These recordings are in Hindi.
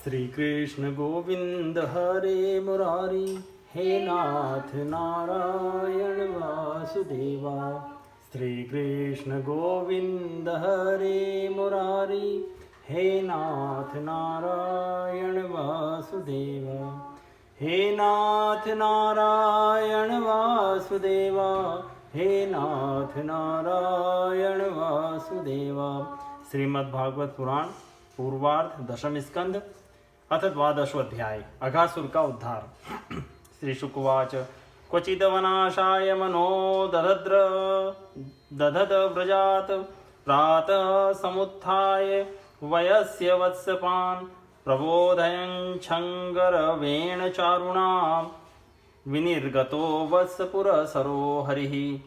श्री कृष्ण गोविंद हरे मुरारी, हे नाथ नारायण वासुदेवा। श्री कृष्ण गोविंद हरे मुरारी, हे नाथ नारायण वासुदेवा। हे नाथ नारायण वासुदेवा, हे नाथ नारायण वासुदेवा। श्रीमद्भागवत पुराण पूर्वार्ध दशम स्कंद अथ द्वादशोऽध्याय। अघासुर का उद्धार। श्री शुकवाच। क्वचिदवनाशाय मनो दधद व्रजात, प्रातः समुत्थाय वयस्य वत्सपान्, प्रबोधयन् छङ्गरवेण चारुणां, विनिर्गतो वत्सपुरसरो हरिः।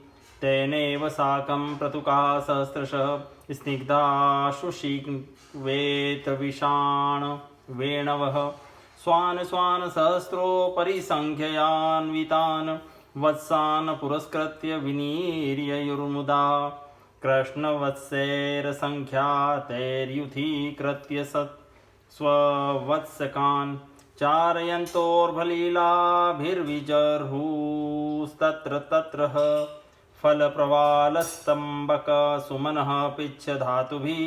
तेनैव साकं प्रतुका सहस्रशः, स्निग्धाशुषिवेतविषाण वेणवः। स्वान् स्वान् सहस्रोपरिसंख्ययान्वितान् वत्सान् पुरस्कृत्य विनीर्ययुर्मुदा, कृष्णवत्सैरसंख्यातैर्युथीकृत्य स्ववत्सकान्, चारयन्तोर्भलीलाभिर्विजर्हुस्तत्र तत्र फलप्रवालस्तम्बकसुमनः पिच्छधातुभिः,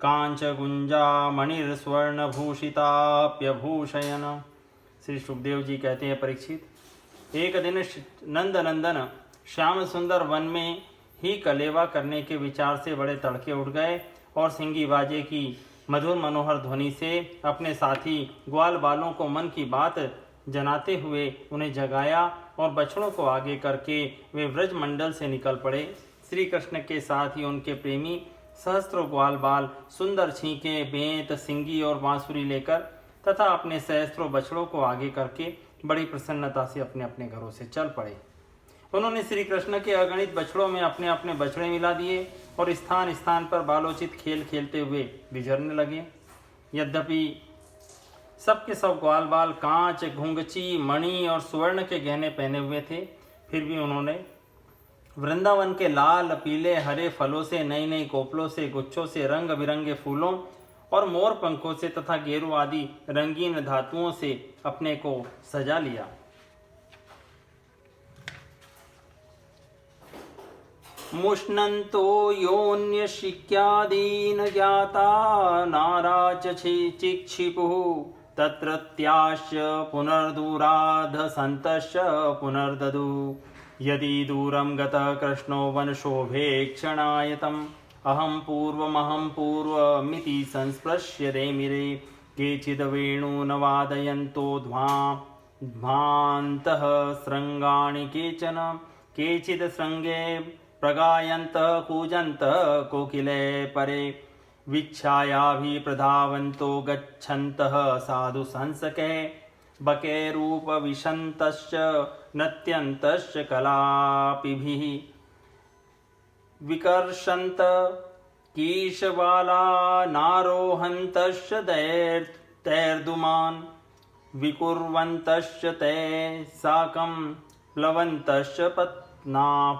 कांचगुंजामणिर्स्वर्णभूषिताप्यभूषयन्। श्री सुखदेव जी कहते हैं, परीक्षित, एक दिन नंद नंदन श्याम सुंदर वन में ही कलेवा करने के विचार से बड़े तड़के उठ गए और सिंगी बाजे की मधुर मनोहर ध्वनि से अपने साथी ग्वाल बालों को मन की बात जनाते हुए उन्हें जगाया और बछड़ों को आगे करके वे व्रज मंडल से निकल पड़े। श्री कृष्ण के साथ ही उनके प्रेमी सहस्त्रों ग्वाल बाल सुंदर छींके, बेंत, सिंगी और बांसुरी लेकर तथा अपने सहस्त्रों बछड़ों को आगे करके बड़ी प्रसन्नता से अपने अपने घरों से चल पड़े। उन्होंने श्री कृष्ण के अगणित बछड़ों में अपने अपने बछड़े मिला दिए और स्थान स्थान पर बालोचित खेल खेलते हुए विचरने लगे। यद्यपि सबके सब ग्वाल बाल कांच, घुंघची, मणि और सुवर्ण के गहने पहने हुए थे, फिर भी उन्होंने वृंदावन के लाल, पीले, हरे फलों से, नई नई कोपलों से, गुच्छों से, रंग बिरंगे फूलों और मोर पंखों से तथा गेरू आदि रंगीन धातुओं से अपने को सजा लिया। मुष्णन्तो योऽन्यशिक्यादीन ज्ञाता नाराच चिक्षिपुः, तत्रत्याश्च पुनर्दूराध सन्तश्च पुनर्ददु। यदि दूरं गतः कृष्णो वनशोभेक्षणायतम्, अहं पूर्वमिति संस्पृश्य रेमिरे। केचिद् वेणून् वादयन्तो ध्वान्तः शृङ्गाणि केचन, केचिद् शृङ्गे प्रगायन्तः कूजन्तः कोकिले परे। विच्छायाभिप्रधावन्तो गच्छन्तः साधु संसके, बके रूपविशन्तश्च नत्यन्तश्च कलापिभिः। विकर्षन्त कीशबालानारोहन्तश्च तैर्दुमान्, विकुर्वन्तश्च ते साकं प्लवन्तश्च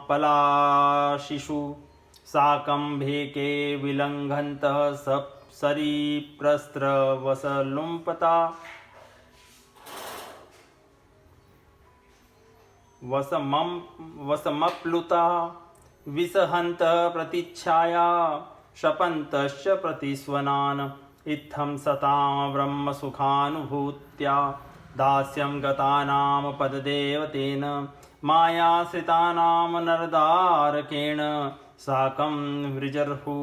पलाशिषु। साकं भेके विलङ्घन्तः सरीप्रस्त्रवसलुम्पता, वसमप्लुता विसहन्तः प्रतिच्छाया, शपन्तश्च प्रतिस्वनान्। इत्थं सतां ब्रह्मसुखानुभूत्या, दास्यं गतानां पददेवतेन, मायाश्रितानां नरदारकेण। साकं वृजर्हु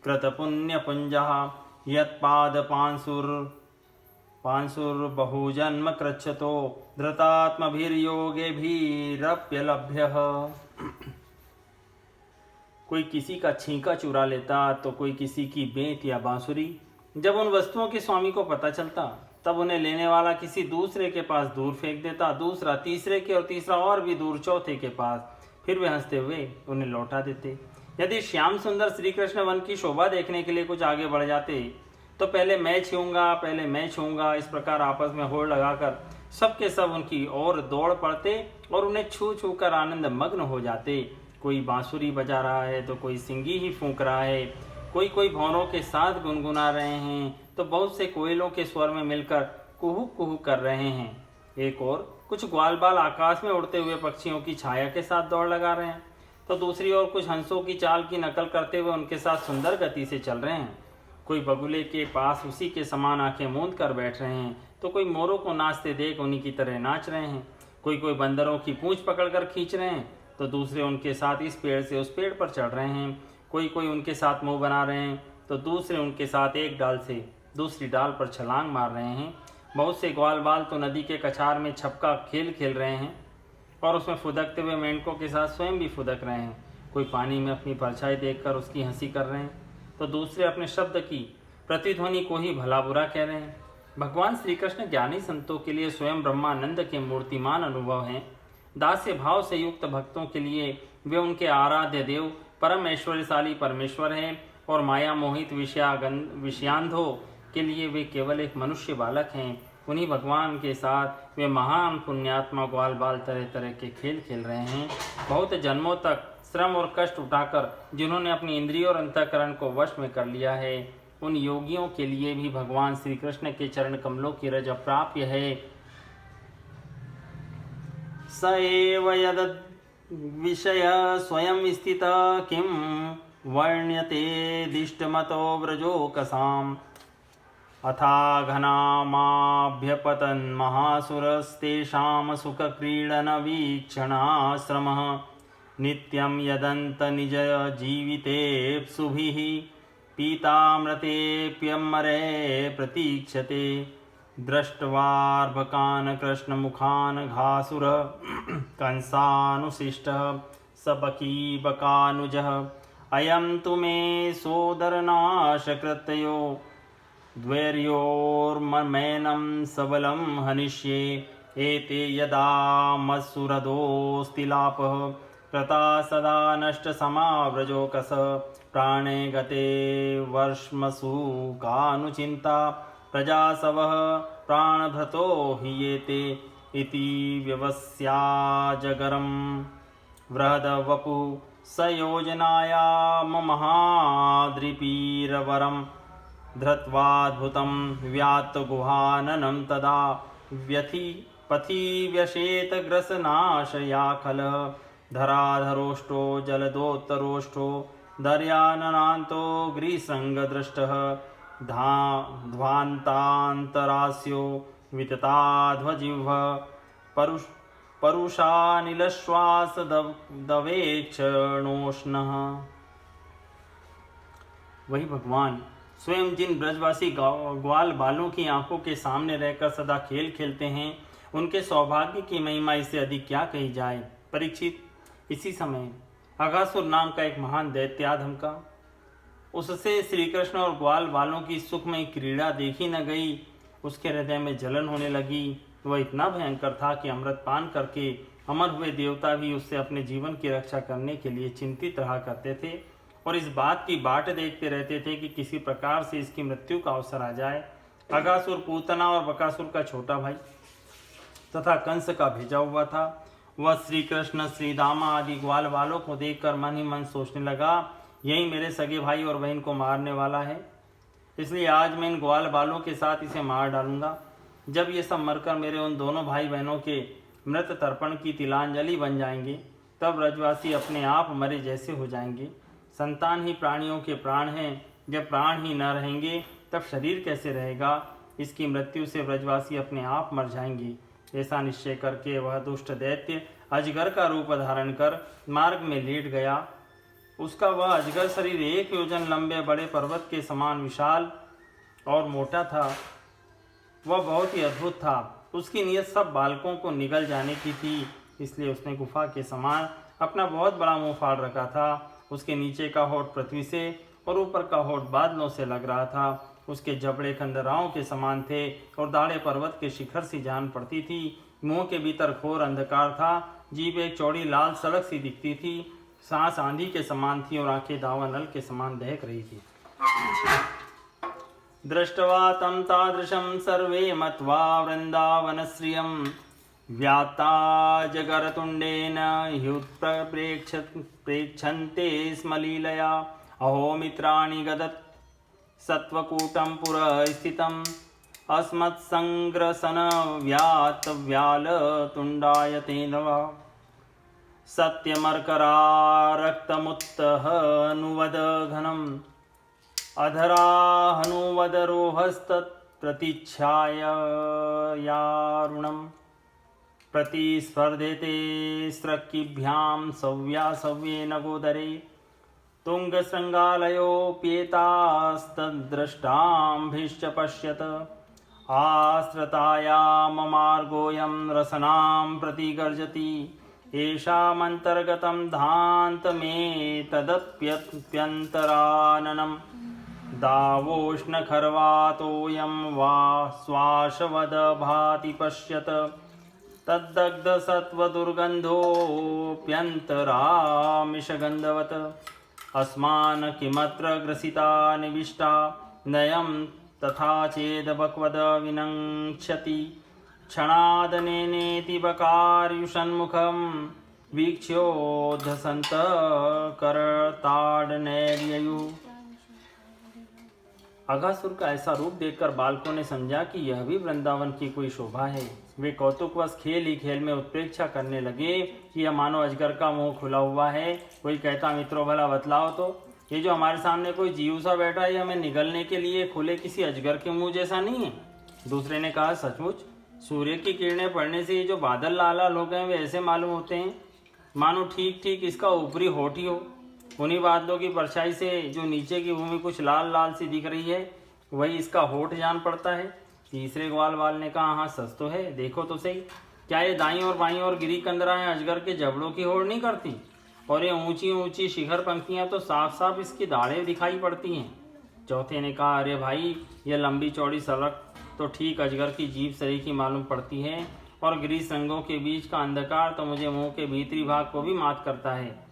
कृतपुण्यपुञ्जः, यत्पादपांसुर्बहुजन्म कृच्छतो, धृतात्मभिर्योगेभिरप्यलभ्यः। कोई किसी का छींका चुरा लेता तो कोई किसी की बेंत या बांसुरी। जब उन वस्तुओं के स्वामी को पता चलता तब उन्हें लेने वाला किसी दूसरे के पास दूर फेंक देता, दूसरा तीसरे के और तीसरा और भी दूर चौथे के पास। फिर वे हंसते हुए उन्हें लौटा देते। यदि श्याम सुंदर श्री कृष्ण वन की शोभा देखने के लिए कुछ आगे बढ़ जाते तो पहले मैं छूंगा, इस प्रकार आपस में होड़ लगाकर सबके सब उनकी ओर दौड़ पड़ते और उन्हें छू छू कर आनंद मग्न हो जाते। कोई बांसुरी बजा रहा है तो कोई सिंगी ही फूंक रहा है, कोई भौरों के साथ गुनगुना रहे हैं, तो बहुत से कोयलों के स्वर में मिलकर कुहू कुहू कर रहे हैं। एक और कुछ ग्वाल बाल आकाश में उड़ते हुए पक्षियों की छाया के साथ दौड़ लगा रहे हैं, तो दूसरी ओर कुछ हंसों की चाल की नकल करते हुए उनके साथ सुंदर गति से चल रहे हैं। कोई बगुले के पास उसी के समान आंखें मूंद कर बैठ रहे हैं, तो कोई मोरों को नाचते देख उन्हीं की तरह नाच रहे हैं। कोई कोई बंदरों की पूंछ पकड़कर खींच रहे हैं, तो दूसरे उनके साथ इस पेड़ से उस पेड़ पर चढ़ रहे हैं। कोई कोई उनके साथ मुंह बना रहे हैं, तो दूसरे उनके साथ एक डाल से दूसरी डाल पर छलांग मार रहे हैं। बहुत से ग्वाल बाल तो नदी के कछार में छपका खेल खेल रहे हैं और उसमें फुदकते हुए मेंढकों के साथ स्वयं भी फुदक रहे हैं। कोई पानी में अपनी परछाई देखकर उसकी हंसी कर रहे हैं, तो दूसरे अपने शब्द की प्रतिध्वनि को ही भला बुरा कह रहे हैं। भगवान श्री कृष्ण ज्ञानी संतों के लिए स्वयं ब्रह्मानंद के मूर्तिमान अनुभव हैं। दास्य भाव से युक्त भक्तों के लिए वे उनके आराध्य देव परम ऐश्वर्यशाली परमेश्वर हैं, और माया मोहित विषयांधों के लिए वे केवल एक मनुष्य बालक हैं। उन्हीं भगवान के साथ वे महान पुण्यात्मा ग्वाल बाल तरह तरह के खेल खेल रहे हैं। बहुत जन्मों तक श्रम और कष्ट उठाकर जिन्होंने अपनी इंद्रियों और अंतःकरण को वश में कर लिया है, उन योगियों के लिए भी भगवान श्री कृष्ण के चरण कमलों की रज अप्राप्य है। स एव यद विषय स्वयं स्थित किम वर्ण्यते दिष्टमतो व्रजोकसाम् अथा घनामाभ्यपतन् महासुरस्तेषां सुखक्रीडनवीक्षणाश्रमः नित्यं यदन्त निज जीवितेप्सुभिः पीतामृतेऽप्यमरे प्रतीक्षते दृष्ट्वार्भकान् कृष्णमुखान् घासुर कंसानुशिष्टः सबकीबकानुजः अयं तु मे सोदरनाशकृतयो द्वैर्योर्मैनं सबलं हनिष्ये एते यदा मत्सुरदोऽस्ति लापः कृता सदा नष्टसमाव्रजोकस प्राणे गते वर्ष्मसु कानुचिन्ता प्रजासवः प्राणभृतो हि येते इति व्यवस्याजगरं वृहदवपु स योजनायां महाद्रिपीरवरं धृत्वाद्भुतं व्यात्तगुहाननं तदा पथि व्यशेत ग्रसनाशयाखलः धराधरोष्टो जलदोत्तरोष्टो दर्याननान्तो ग्रीसृङ्गदृष्टः ध्वान्तान्तरास्यो वितताध्वजिह्वः परुषानिलश्वासदवेक्षणोष्णः। वही भगवान स्वयं जिन ब्रजवासी ग्वाल बालों की आंखों के सामने रहकर सदा खेल खेलते हैं, उनके सौभाग्य की महिमा इससे अधिक क्या कही जाए। परीक्षित, इसी समय अघासुर नाम का एक महान दैत्य आ धमका। उससे श्री कृष्ण और ग्वाल बालों की सुखमय क्रीड़ा देखी न गई। उसके हृदय में जलन होने लगी। वह इतना भयंकर था कि अमृत पान करके अमर हुए देवता भी उससे अपने जीवन की रक्षा करने के लिए चिंतित रहा करते थे और इस बात की बाट देखते रहते थे कि किसी प्रकार से इसकी मृत्यु का अवसर आ जाए। अघासुर पूतना और बकासुर का छोटा भाई तथा कंस का भेजा हुआ था। वह श्री कृष्ण, श्री दामा आदि ग्वाल बालों को देखकर मन ही मन सोचने लगा, यही मेरे सगे भाई और बहन को मारने वाला है, इसलिए आज मैं इन ग्वाल बालों के साथ इसे मार डालूंगा। जब ये सब मरकर मेरे उन दोनों भाई बहनों के मृत तर्पण की तिलांजलि बन जाएंगे, तब ब्रजवासी अपने आप मरे जैसे हो जाएंगे। संतान ही प्राणियों के प्राण हैं, जब प्राण ही न रहेंगे तब शरीर कैसे रहेगा। इसकी मृत्यु से ब्रजवासी अपने आप मर जाएंगे। ऐसा निश्चय करके वह दुष्ट दैत्य अजगर का रूप धारण कर मार्ग में लेट गया। उसका वह अजगर शरीर 1 योजन लंबे बड़े पर्वत के समान विशाल और मोटा था। वह बहुत ही अद्भुत था। उसकी नीयत सब बालकों को निगल जाने की थी, इसलिए उसने गुफा के समान अपना बहुत बड़ा मुंह फाड़ रखा था। उसके नीचे का होठ पृथ्वी से और ऊपर का होठ बादलों से लग रहा था। उसके जबड़े खंडराओं के समान थे और दाढ़ें पर्वत के शिखर सी जान पड़ती थी। मुंह के भीतर घोर अंधकार था। जीभ एक चौड़ी लाल सड़क सी दिखती थी। सांस आंधी के समान थी और आंखें दावा नल के समान दहक रही थी। दृष्ट्वा तं तादृशं सर्वे मत्वा वृन्दावनश्रियं व्यात्ता जगरतुण्डेन ह्युत्प्रेक्षन्ते स्म लीलया। अहो मित्राणि गदत् सत्वकूटं पुरस्थितम् अस्मत्सङ्ग्रसनव्यातव्यालतुण्डाय तेन वा सत्यमर्करारक्तमुत्तः नुवद घनम् अधराहनुवदरोहस्तत्प्रतिच्छाययारुणम् प्रतिस्पर्धेते स्रक्किभ्यां सव्यासव्येन गोदरे तुङ्गशृङ्गालयोऽप्येतास्तद्द्रष्टाम्भिश्च पश्यत आश्रितायाममार्गोऽयं रसनां प्रति गर्जति येषामन्तर्गतं धान्तमेतदप्यन्तराननं दावोष्णखर्वातोऽयं वा श्वासवद भाति पश्यत तद्दग्धसत्त्वदुर्गन्धोऽप्यन्तरामिषगन्धवत् अस्मान् किमत्र ग्रसिता निविष्टा नयं तथा चेदबक्वद विनङ्क्ष्यति क्षणादनेनेति बकार्युषन्मुखं वीक्ष्योद्धसन्तः करताडनैर्ययु। अघासुर का ऐसा रूप देखकर बालकों ने समझा कि यह भी वृंदावन की कोई शोभा है। वे कौतुकवश खेल ही खेल में उत्प्रेक्षा करने लगे कि यह मानो अजगर का मुंह खुला हुआ है। कोई कहता, मित्रों भला बतलाओ तो, ये जो हमारे सामने कोई जीव सा बैठा है, हमें निगलने के लिए खुले किसी अजगर के मुंह जैसा नहीं है। दूसरे ने कहा, सचमुच सूर्य की किरणें पड़ने से ये जो बादल लाल लाल हो गए वे ऐसे मालूम होते हैं मानो ठीक ठीक इसका ऊपरी होठ ही हो। उन्हीं बादलों की परछाई से जो नीचे की भूमि कुछ लाल लाल सी दिख रही है वही इसका होठ जान पड़ता है। तीसरे ग्वाल वाल ने कहा, हाँ सच तो है, देखो तो सही, क्या ये दाईं और बाईं और गिरी कंदराएं अजगर के जबड़ों की होड़ नहीं करती? और ये ऊंची ऊंची शिखर पंक्तियां तो साफ साफ इसकी दाढ़ें दिखाई पड़ती हैं। चौथे ने कहा, अरे भाई, ये लंबी चौड़ी सड़क तो ठीक अजगर की जीभ सरी की मालूम पड़ती है, और गिरी संगों के बीच का अंधकार तो मुझे मुंह के भीतरी भाग को भी मात करता है।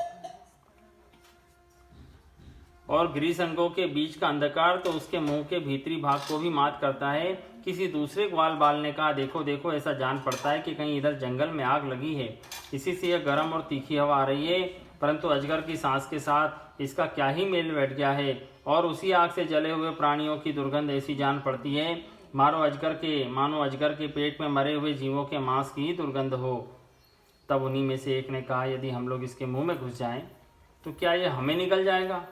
और गिरिसंगों के बीच का अंधकार तो उसके मुंह के भीतरी भाग को भी मात करता है। किसी दूसरे ग्वाल बाल ने कहा, देखो देखो, ऐसा जान पड़ता है कि कहीं इधर जंगल में आग लगी है, इसी से यह गर्म और तीखी हवा आ रही है। परंतु अजगर की सांस के साथ इसका क्या ही मेल बैठ गया है, और उसी आग से जले हुए प्राणियों की दुर्गंध ऐसी जान पड़ती है मानो अजगर के पेट में मरे हुए जीवों के मांस की ही दुर्गंध हो। तब उन्हीं में से एक ने कहा, यदि हम लोग इसके मुंह में घुस जाएं तो क्या ये हमें निकल जाएगा?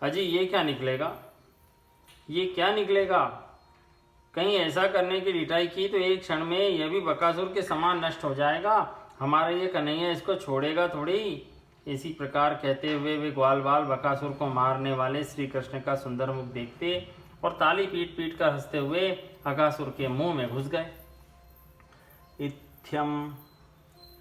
अजी, ये क्या निकलेगा? ये क्या निकलेगा? कहीं ऐसा करने की रिटाई की तो एक क्षण में यह भी बकासुर के समान नष्ट हो जाएगा। हमारा ये कन्हैया इसको छोड़ेगा थोड़ी। इसी प्रकार कहते हुए वे ग्वाल बाल बकासुर को मारने वाले श्री कृष्ण का सुंदर मुख देखते और ताली पीट पीट कर हंसते हुए अघासुर के मुंह में घुस गए।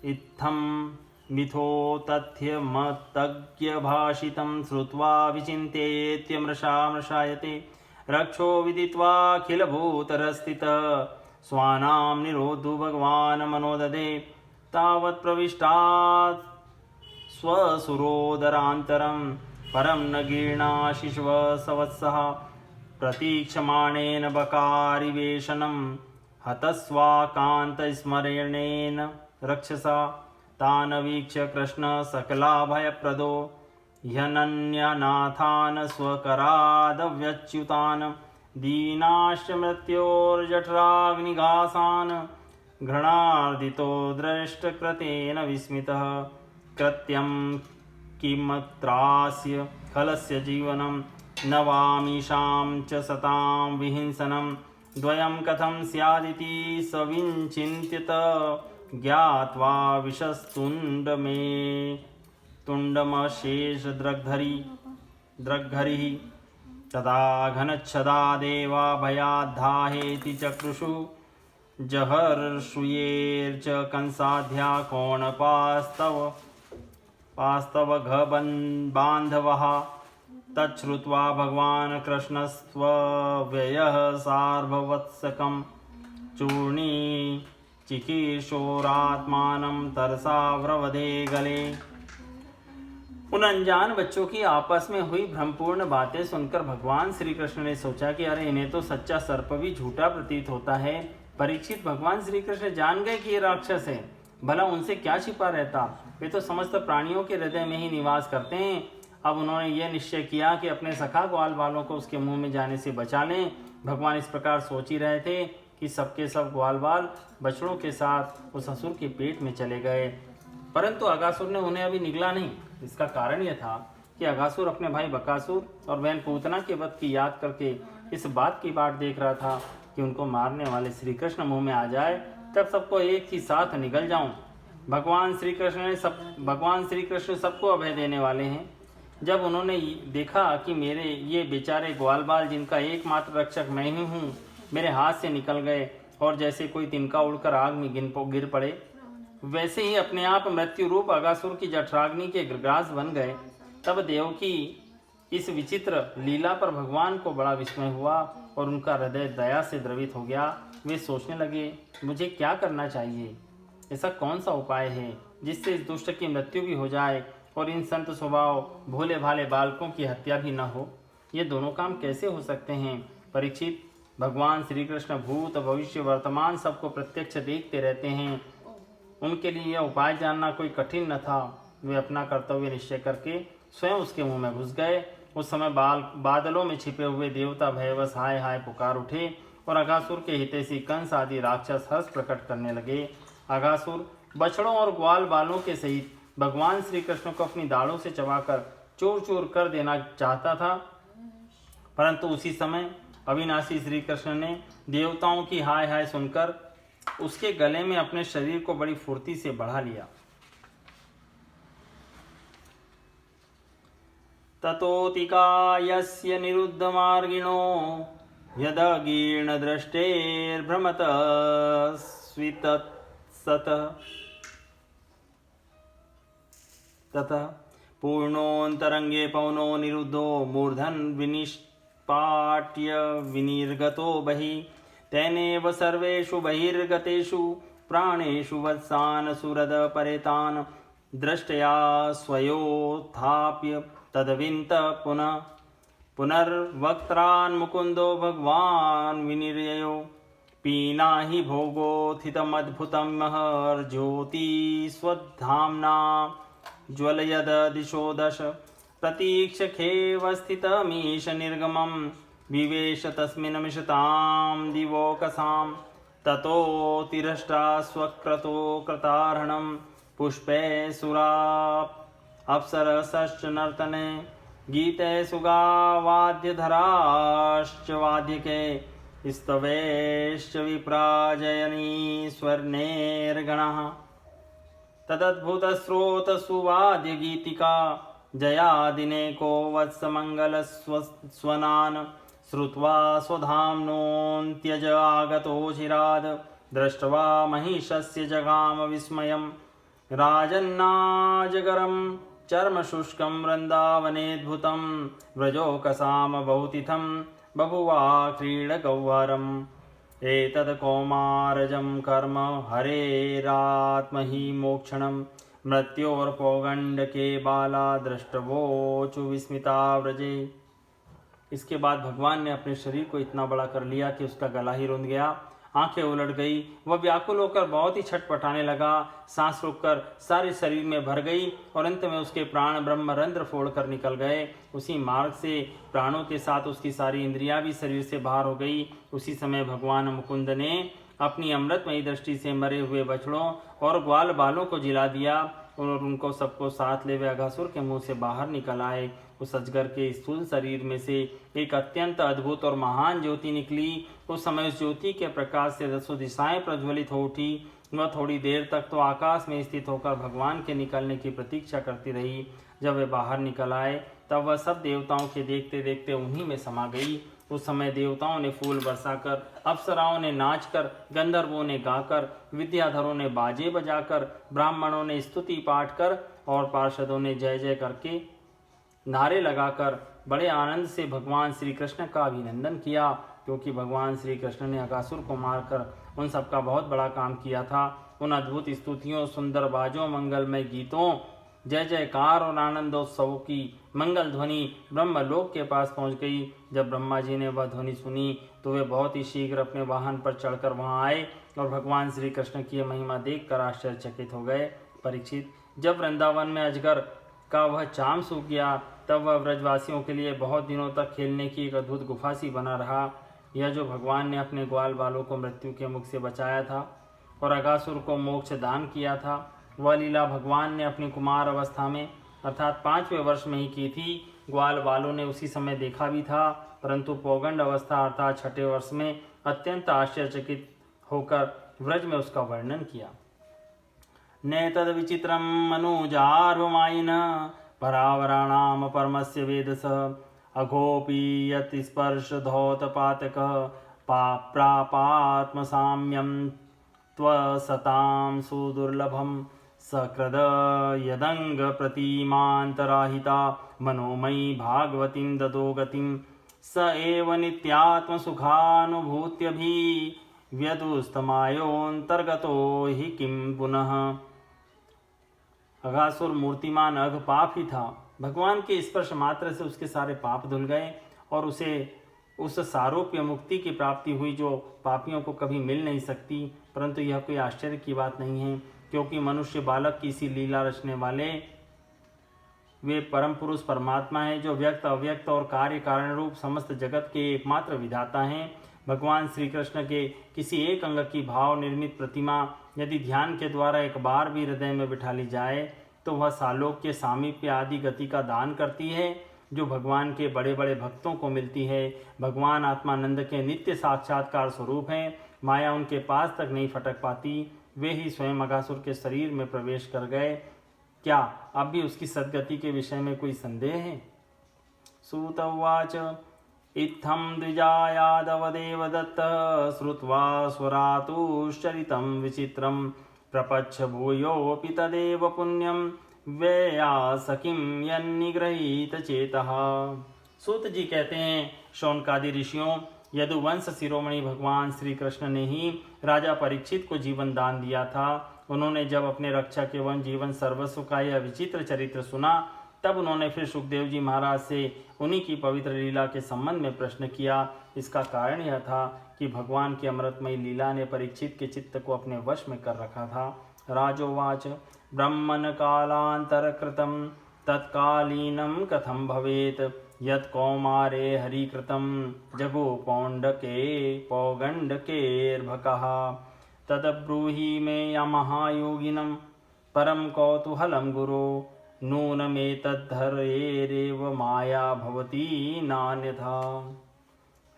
इत्थम मिथो तथ्यमतज्ञभाषितं श्रुत्वा विचिन्त्येत्यमृषामृषायते रक्षो विदित्वाखिलभूतरस्थितः स्वानां निरोधु भगवान् मनोदधे तावत् प्रविष्टात् स्वसुरोदरान्तरं परं न गीर्णाशिश्वसवत्सः प्रतीक्षमाणेन बकारिवेशनं हतस्वाकान्तस्मरणेन रक्षसा तान् वीक्ष्य कृष्ण सकलाभयप्रदो ह्यनन्यनाथान् स्वकरादव्यच्युतान् दीनाश्च मृत्योर्जठराग्निघासान् घृणार्दितो दृष्टकृतेन विस्मितः कृत्यं किमत्रास्य खलस्य जीवनं न वामीशां च सतां विहिंसनं द्वयं कथं स्यादिति सविचिन्त्यत ज्ञात्वा विशस्तुण्डमे तुण्डमशेष द्रग्धरिः तदा घनच्छदा देवा भयाद्धाहेति चक्रुषु जहर्षुयेर्च कंसाध्या कोणपास्तव बान्धवः तच्छ्रुत्वा भगवान् कृष्णस्त्वव्ययः सार्ववत्सकं चूर्णी चिकीर्षोरात्मानं तरसा व्रवदे गले। उन अनजान बच्चों की आपस में हुई भ्रमपूर्ण बातें सुनकर भगवान श्री कृष्ण ने सोचा कि अरे, इन्हें तो सच्चा सर्प भी झूठा प्रतीत होता है। परीक्षित, भगवान श्री कृष्ण जान गए कि ये राक्षस है, भला उनसे क्या छिपा रहता? वे तो समस्त प्राणियों के हृदय में ही निवास करते हैं। अब उन्होंने यह निश्चय किया कि अपने सखा ग्वाल बालों को उसके मुंह में जाने से बचा लें। भगवान इस प्रकार सोच ही रहे थे कि सबके सब ग्वाल बाल बछड़ों के साथ उस असुर के पेट में चले गए, परंतु अगासुर ने उन्हें अभी निगला नहीं। इसका कारण यह था कि अगासुर अपने भाई बकासुर और बहन पूतना के वध की याद करके इस बात की बाट देख रहा था कि उनको मारने वाले श्री कृष्ण मुंह में आ जाए, तब सबको एक ही साथ निगल जाऊं। भगवान श्री कृष्ण सबको अभय देने वाले हैं। जब उन्होंने देखा कि मेरे ये बेचारे ग्वाल बाल, जिनका एकमात्र रक्षक मैं ही हूँ, मेरे हाथ से निकल गए और जैसे कोई तिनका उड़कर आग में गिर पड़े, वैसे ही अपने आप मृत्यु रूप अगासुर की जठराग्नि के ग्रास बन गए, तब देव की इस विचित्र लीला पर भगवान को बड़ा विस्मय हुआ और उनका हृदय दया से द्रवित हो गया। वे सोचने लगे, मुझे क्या करना चाहिए? ऐसा कौन सा उपाय है जिससे इस दुष्ट की मृत्यु भी हो जाए और इन संत स्वभाव भोले भाले बालकों की हत्या भी न हो? ये दोनों काम कैसे हो सकते हैं? परीक्षित, भगवान श्री कृष्ण भूत भविष्य वर्तमान सबको प्रत्यक्ष देखते रहते हैं। उनके लिए यह उपाय जानना कोई कठिन न था। वे अपना कर्तव्य निश्चय करके स्वयं उसके मुंह में घुस गए। उस समय बादलों में छिपे हुए देवता भयवश हाय हाय पुकार उठे और अगासुर के हितैषी कंस आदि राक्षस हर्ष प्रकट करने लगे। अगासुर बछड़ों और ग्वाल बालों के सहित भगवान श्री कृष्ण को अपनी दाढ़ों से चबाकर चूर चूर कर देना चाहता था, परंतु उसी समय अविनाशी श्री कृष्ण ने देवताओं की हाय हाय सुनकर उसके गले में अपने शरीर को बड़ी फुर्ती से बढ़ा लिया। ततोतिका यस्य निरुद्ध मार्गिणो यदगीर्ण दृष्टेर्भ्रमत स्वितत्सत ततः पूर्णोऽन्तरङ्गे पवनो निरुद्धो मूर्धन विनिष्पाट्य विनिर्गतो बहिः तेनेव सर्वेषु बहिर्गतेषु प्राणेषु वत्सान् सुरद परेतान् दृष्टया स्वयोत्थाप्य तदविन्त पुनर्वक्त्रान् मुकुन्दो भगवान् विनिर्ययो पीना हि भोगोत्थितमद्भुतं महर्ज्योति स्वधाम्ना ज्वलयद दिशो दश प्रतीक्षखेवस्थितमीश निर्गमं विवेश तस्मिन् मिषतां दिवोकसां ततोतिरष्टा स्वक्रतो कृतार्हणं पुष्पे सुरा अप्सरसश्च नर्तने गीते सुगावाद्यधराश्च वाद्यके स्तवेश्च विप्राजयनी स्वर्णेर्गणः तदद्भुतस्रोतसुवाद्यगीतिका जयादिनेको वत्समङ्गलस्वनान् श्रुत्वा स्वधाम्नोऽन्त्यज आगतो चिराद् दृष्ट्वा महिषस्य जगाम विस्मयम् राजन्नाजगरं चर्मशुष्कं वृन्दावनेऽद्भुतं व्रजोकसाम बहुतिथं बभुवा क्रीडगौहरम् एतत् कौमारजं कर्म हरेरात्महि मोक्षणं मृत्योर्पौगण्डके बाला दृष्टवोचु विस्मिता व्रजे। इसके बाद भगवान ने अपने शरीर को इतना बड़ा कर लिया कि उसका गला ही रुंध गया, आंखें उलट गई, वह व्याकुल होकर बहुत ही छटपटाने लगा, सांस रोककर सारे शरीर में भर गई और अंत में उसके प्राण ब्रह्मरंध्र फोड़कर निकल गए। उसी मार्ग से प्राणों के साथ उसकी सारी इंद्रियां भी शरीर से बाहर हो गई। उसी समय भगवान मुकुंद ने अपनी अमृतमयी दृष्टि से मरे हुए बछड़ों और ग्वाल बालों को जिला दिया और उनको सबको साथ ले वे अघासुर के मुंह से बाहर निकल आए। उस अजगर के स्थूल शरीर में से एक अत्यंत अद्भुत और महान ज्योति निकली। उस समय उस ज्योति के प्रकाश से दसों दिशाएं प्रज्वलित हो उठी। वह थोड़ी देर तक तो आकाश में स्थित होकर भगवान के निकलने की प्रतीक्षा करती रही। जब वे बाहर निकल आए तब वह सब देवताओं के देखते देखते उन्हीं में समा गई। उस समय देवताओं ने फूल बरसाकर, अप्सराओं ने नाचकर, गंधर्वों ने गाकर, विद्याधरों ने बाजे बजाकर, ब्राह्मणों ने स्तुति पाठ कर और पार्षदों ने जय जय करके नारे लगाकर बड़े आनंद से भगवान श्री कृष्ण का अभिनंदन किया, क्योंकि भगवान श्री कृष्ण ने अघासुर को मारकर उन सबका बहुत बड़ा काम किया था। उन अद्भुत स्तुतियों, सुंदर बाजों, मंगलमय गीतों, जय जयकार और आनंदोत्सव की मंगल ध्वनि ब्रह्मलोक के पास पहुंच गई। जब ब्रह्मा जी ने वह ध्वनि सुनी तो वे बहुत ही शीघ्र अपने वाहन पर चढ़कर वहां आए और भगवान श्री कृष्ण की महिमा देखकर आश्चर्यचकित हो गए। परीक्षित, जब वृंदावन में अजगर का वह चाम सूख गया, तब वह ब्रजवासियों के लिए बहुत दिनों तक खेलने की एक अद्भुत गुफा सी बना रहा। यह जो भगवान ने अपने ग्वाल बालों को मृत्यु के मुख से बचाया था और अगासुर को मोक्ष दान किया था, वह लीला भगवान ने अपनी कुमार अवस्था में अर्थात 5वें वर्ष में ही की थी। ग्वाल बालों ने उसी समय देखा भी था, परंतु पौगंड अवस्था अर्थात 6ठे वर्ष में अत्यंत आश्चर्यचकित होकर व्रज में उसका वर्णन किया। नेतद विचित्रम मनुजार्वमायिन परावराणाम परमस्य वेदस अघोपि यत् स्पर्श धौतपातक प्रापात्मसाम्यं त्वसतां सुदुर्लभं सकृद यदंग प्रतिमान्तराहिता मनोमयी भागवतीं ददो गतिं स एव नित्यात्मसुखानुभूत्यभिव्यदुस्तमायोऽन्तर्गतो हि किं पुनः। अगासुर मूर्तिमान अघ पाप ही था। भगवान के स्पर्श मात्र से उसके सारे पाप धुल गए और उसे उस सारूप्य मुक्ति की प्राप्ति हुई जो पापियों को कभी मिल नहीं सकती। परंतु यह कोई आश्चर्य की बात नहीं है, क्योंकि मनुष्य बालक की सी लीला रचने वाले वे परम पुरुष परमात्मा हैं, जो व्यक्त अव्यक्त और कार्य कारण रूप समस्त जगत के एकमात्र विधाता हैं। भगवान श्री कृष्ण के किसी एक अंग की भाव निर्मित प्रतिमा यदि ध्यान के द्वारा एक बार भी हृदय में बिठा ली जाए तो वह सालोक्य सामीप्य आदि गति का दान करती है, जो भगवान के बड़े बड़े भक्तों को मिलती है। भगवान आत्मानंद के नित्य साक्षात्कार स्वरूप हैं। माया उनके पास तक नहीं फटक पाती। वे ही स्वयं अगासुर के शरीर में प्रवेश कर गए। क्या अब भी उसकी सद्गति के विषय में कोई संदेह है? सूत उवाच इत्थं द्विजायादवदेव दत्त श्रुत्वा स्वरातुश्चरितं विचित्रं प्रपच्छ भूयोऽपि तदेव पुण्यं व्ययासकिं यन्निगृहीत चेतः। सूत जी कहते हैं, शौनकादि ऋषियों, यदुवंश शिरोमणि भगवान श्री कृष्ण ने ही राजा परीक्षित को जीवन दान दिया था। उन्होंने जब अपने रक्षक एवं जीवन सर्वस्व का यह विचित्र चरित्र सुना, तब उन्होंने फिर सुखदेव जी महाराज से उन्हीं की पवित्र लीला के संबंध में प्रश्न किया। इसका कारण यह था कि भगवान की अमृतमयी लीला ने परीक्षित के चित्त को अपने वश में कर रखा था। राजोवाच ब्रह्मन् कालांतरकृतं तत्कालीनं कथं भवेत् यत् कौमारे हरिकृतं जगो पौगण्डकेर्भकः तदब्रूहि मे महायोगिनं परम कौतूहलं गुरो नूनमेतद्धरेरेव माया भवती नान्यथा।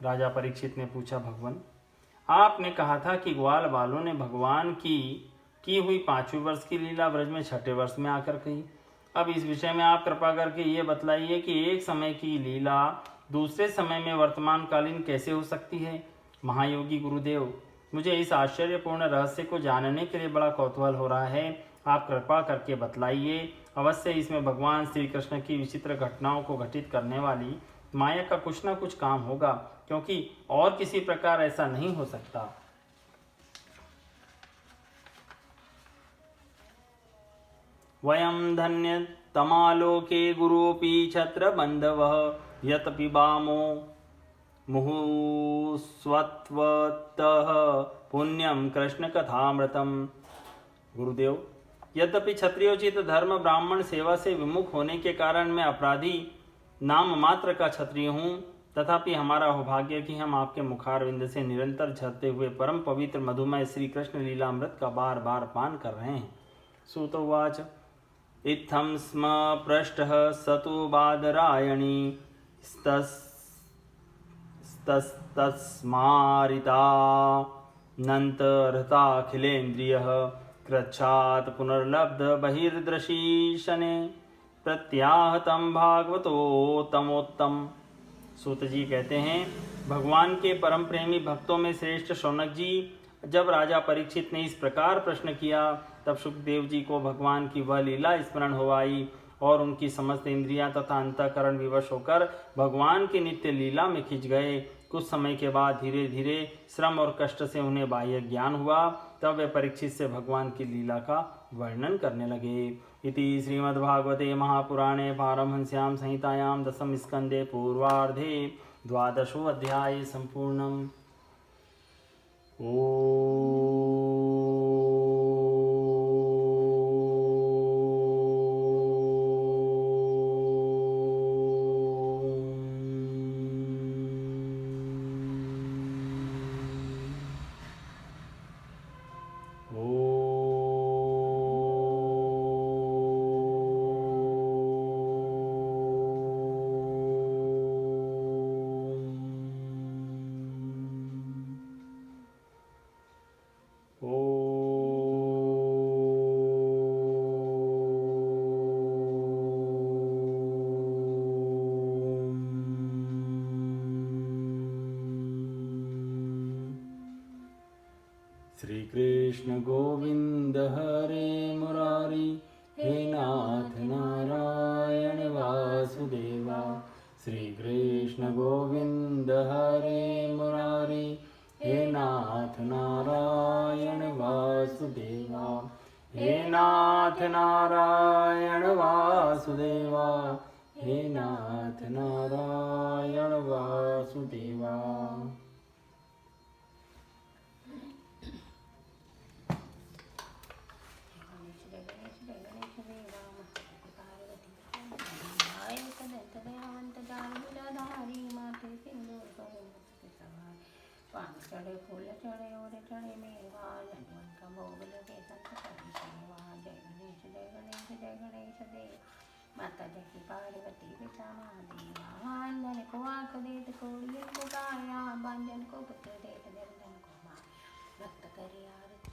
राजा परीक्षित ने पूछा, भगवान, आपने कहा था कि ग्वाल बालों ने भगवान की हुई 5वें वर्ष की लीला ब्रज में 6ठे वर्ष में आकर कही। अब इस विषय में आप कृपा करके ये बतलाइए कि एक समय की लीला दूसरे समय में वर्तमान कालीन कैसे हो सकती है। महायोगी गुरुदेव, मुझे इस आश्चर्यपूर्ण रहस्य को जानने के लिए बड़ा कौतूहल हो रहा है। आप कृपा करके बतलाइए। अवश्य इसमें भगवान श्री कृष्ण की विचित्र घटनाओं को घटित करने वाली माया का कुछ न कुछ काम होगा, क्योंकि और किसी प्रकार ऐसा नहीं हो सकता। वयं धन्यतमालोके गुरुपि छत्र बंधवः यत् पिबामो मुहुस्वत्वतः पुण्यम कृष्ण कथामृतम। गुरुदेव, यद्यपि क्षत्रियोचित धर्म ब्राह्मण सेवा से विमुख होने के कारण मैं अपराधी नाम मात्र का क्षत्रिय हूँ, तथापि हमारा सौभाग्य कि हम आपके मुखारविंद से निरंतर झरते हुए परम पवित्र मधुमय श्री कृष्ण लीलामृत का बार बार पान कर रहे हैं। सूतोवाच इत्थं स्म पृष्टः सतु बादरायणी तस्मारिता नन्तरताखिलेन्द्रियः कृच्छात् पुनर्लब्ध बहिर्दृशी शने प्रत्याहतम भागवतोत्तमोत्तम। सूत जी कहते हैं, भगवान के परम प्रेमी भक्तों में श्रेष्ठ शौनक जी, जब राजा परीक्षित ने इस प्रकार प्रश्न किया, तब सुखदेव जी को भगवान की वह लीला स्मरण हो आई और उनकी समस्त इंद्रियां तथा अंतःकरण विवश होकर भगवान की नित्य लीला में खिंच गए। कुछ समय के बाद धीरे धीरे श्रम और कष्ट से उन्हें बाह्य ज्ञान हुआ। तब वे परीक्षित से भगवान की लीला का वर्णन करने लगे। इति श्रीमद्भागवते महापुराणे पारमहंस्यां संहितायां 10म स्कंदे पूर्वार्धे 12वां अध्याय संपूर्णम्। ओ श्री कृष्ण गोविंद हरे मुरारी, हे नाथ नारायण वासुदेवा। श्री कृष्ण गोविंद हरे मुरारी, हे नाथ नारायण वासुदेवा। हे नाथ नारायण वासुदेवा, हे नाथ नारायण वासुदेवा। चढ़े फूल चढ़े और चढ़े मेवा, लड्डुअन का भोग लगे संत करी सेवा। जय गणेश जय गणेश जय गणेश देव, माता जकी पार्वती पिता महादेवा। अंधन को आँख देत कोई एक गाया, बांझन को पुत्र देत निर्धन को मार। भक्त करे आरती